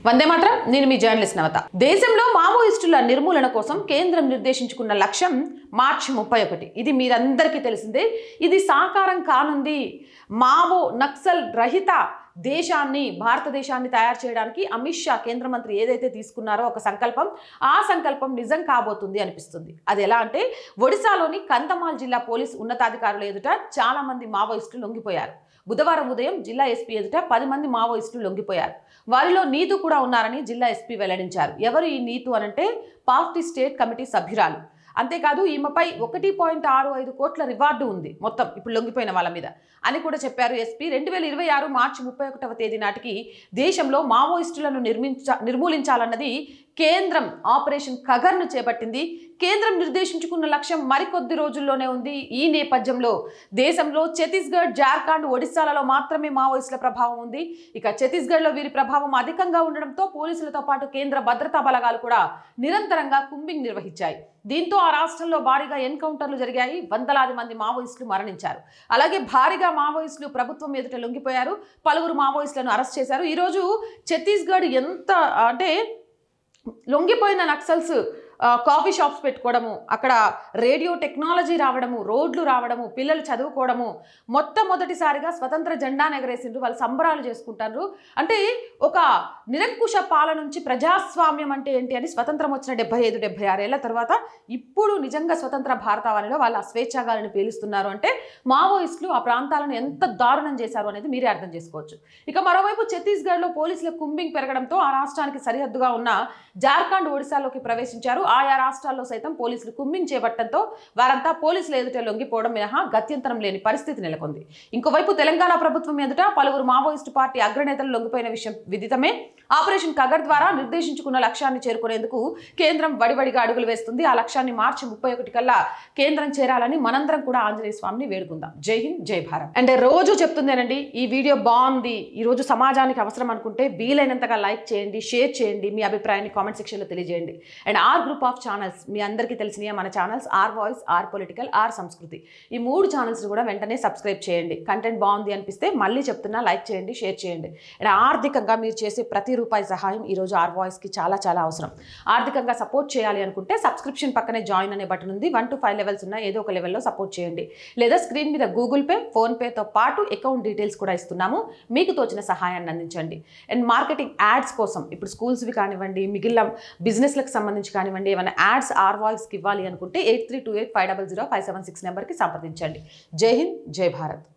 వందే మాత్రం. నేను మీ జర్నలిస్ట్ నవత. దేశంలో మావోయిస్టుల నిర్మూలన కోసం కేంద్రం నిర్దేశించుకున్న లక్ష్యం మార్చి 31. ఇది మీరందరికీ తెలిసిందే. ఇది సాకారం కానుంది. మావో నక్సల్ రహిత దేశాన్ని, భారతదేశాన్ని తయారు చేయడానికి అమిత్ షా కేంద్ర మంత్రి ఏదైతే తీసుకున్నారో ఒక సంకల్పం, ఆ సంకల్పం నిజం కాబోతుంది అనిపిస్తుంది. అది ఎలా అంటే, ఒడిశాలోని కంధమాల్ జిల్లా పోలీస్ ఉన్నతాధికారుల ఎదుట చాలా మంది మావోయిస్టులు లొంగిపోయారు. బుధవారం ఉదయం జిల్లా ఎస్పీ ఎదుట 10 మంది మావోయిస్టులు లొంగిపోయారు. వారిలో నీతు కూడా ఉన్నారని జిల్లా ఎస్పీ వెల్లడించారు. ఎవరు ఈ నీతు అనంటే పార్టీ స్టేట్ కమిటీ సభ్యురాలు. అంతేకాదు ఈమెపై 1.65 కోట్ల రివార్డు ఉంది మొత్తం ఇప్పుడు లొంగిపోయిన వాళ్ళ మీద అని కూడా చెప్పారు ఎస్పీ. 2026 మార్చి 31వ తేదీ నాటికి దేశంలో మావోయిస్టులను నిర్మూలించాలన్నది కేంద్రం ఆపరేషన్ కగర్ను చేపట్టింది. కేంద్రం నిర్దేశించుకున్న లక్ష్యం మరికొద్ది రోజుల్లోనే ఉంది. ఈ నేపథ్యంలో దేశంలో ఛత్తీస్గఢ్, జార్ఖండ్, ఒడిశాలలో మాత్రమే మావోయిస్టుల ప్రభావం ఉంది. ఇక ఛత్తీస్గఢ్లో వీరి ప్రభావం అధికంగా ఉండడంతో పోలీసులతో పాటు కేంద్ర భద్రతా బలగాలు కూడా నిరంతరంగా కుంబింగ్ నిర్వహించాయి. దీంతో ఆ రాష్ట్రంలో భారీగా ఎన్కౌంటర్లు జరిగాయి. వందలాది మంది మావోయిస్టులు మరణించారు. అలాగే భారీగా మావోయిస్టులు ప్రభుత్వం ఎదుట లొంగిపోయారు. పలువురు మావోయిస్టులను అరెస్ట్ చేశారు. ఈరోజు ఛత్తీస్గఢ్ ఎంత అంటే లొంగిపోయిన నక్సల్స్ కాఫీ షాప్స్ పెట్టుకోవడము, అక్కడ రేడియో టెక్నాలజీ రావడము, రోడ్లు రావడము, పిల్లలు చదువుకోవడము, మొట్టమొదటిసారిగా స్వతంత్ర జెండాను ఎగరేసిండ్రు. వాళ్ళు సంబరాలు చేసుకుంటారు. అంటే ఒక నిరంకుశ పాలన నుంచి ప్రజాస్వామ్యం అంటే ఏంటి అని స్వతంత్రం వచ్చిన 75-76 ఏళ్ల తర్వాత ఇప్పుడు నిజంగా స్వతంత్ర భారతావనిలో వాళ్ళు ఆ స్వేచ్ఛాగాలను పీలుస్తున్నారు. అంటే మావోయిస్టులు ఆ ప్రాంతాలను ఎంత దారుణం చేశారు అనేది మీరే అర్థం చేసుకోవచ్చు. ఇక మరోవైపు ఛత్తీస్గఢ్లో పోలీసుల కుంబింగ్ పెరగడంతో ఆ రాష్ట్రానికి సరిహద్దుగా ఉన్న జార్ఖండ్, ఒడిశాలోకి ప్రవేశించారు. ఆయా రాష్ట్రాల్లో సైతం పోలీసులు కుంబింగ్ చేపట్టడంతో వారంతా పోలీసులు ఎదుట లొంగిపోవడం మినహా గత్యంతరం లేని పరిస్థితి నెలకొంది. ఇంకోవైపు తెలంగాణ ప్రభుత్వం ఎదుట పలువురు మావోయిస్టు పార్టీ అగ్రనేతలు లొంగిపోయిన విషయం విదితమే. ఆపరేషన్ కగర్ ద్వారా నిర్దేశించుకున్న లక్ష్యాన్ని చేరుకునేందుకు కేంద్రం వడివడిగా అడుగులు వేస్తుంది. ఆ లక్ష్యాన్ని మార్చి 31 కల్లా కేంద్రం చేరాలని మనందరం కూడా ఆంజనేయ స్వామిని వేడుకుందాం. జై హింద్, జై భారత్. అంటే రోజు చెప్తుందేనండి, ఈ వీడియో బాగుంది, ఈ రోజు సమాజానికి అవసరం అనుకుంటే వీలైనంతగా లైక్ చేయండి, షేర్ చేయండి, మీ అభిప్రాయాన్ని కామెంట్ సెక్షన్లో తెలియజేయండి. And R group of channels మీ అందరికీ తెలిసినయే మన channels R voice, R political, R సంస్కృతి. ఈ 3 ఛానల్స్ కూడా వెంటనే సబ్స్క్రైబ్ చేయండి. కంటెంట్ బాగుంది అనిపిస్తే మళ్ళీ చెప్తున్నా, లైక్ చేయండి, షేర్ చేయండి. అండ్ ఆర్థికంగా మీరు చేసే ప్రతి రూపాయి సహాయం ఈరోజు ఆర్ వాయిస్కి చాలా చాలా అవసరం. ఆర్థికంగా సపోర్ట్ చేయాలి అనుకుంటే సబ్స్క్రిప్షన్ పక్కనే జాయిన్ అనే బటన్ ఉంది. 1 to 5 లెవెల్స్ ఉన్న ఏదో ఒక లెవెల్లో సపోర్ట్ చేయండి. లేదా స్క్రీన్ మీద గూగుల్ పే, ఫోన్పేతో పాటు అకౌంట్ డీటెయిల్స్ కూడా ఇస్తున్నాము. మీకు తోచిన సహాయాన్ని అందించండి. అండ్ మార్కెటింగ్ యాడ్స్ కోసం ఇప్పుడు స్కూల్స్వి కానివ్వండి, మిగిలిన బిజినెస్లకు సంబంధించి కానివ్వండి, ఏమైనా యాడ్స్ ఆర్ వాయిస్కి ఇవ్వాలి అనుకుంటే 8328500576 నెంబర్కి సంప్రదించండి. జై హింద్, జై భారత్.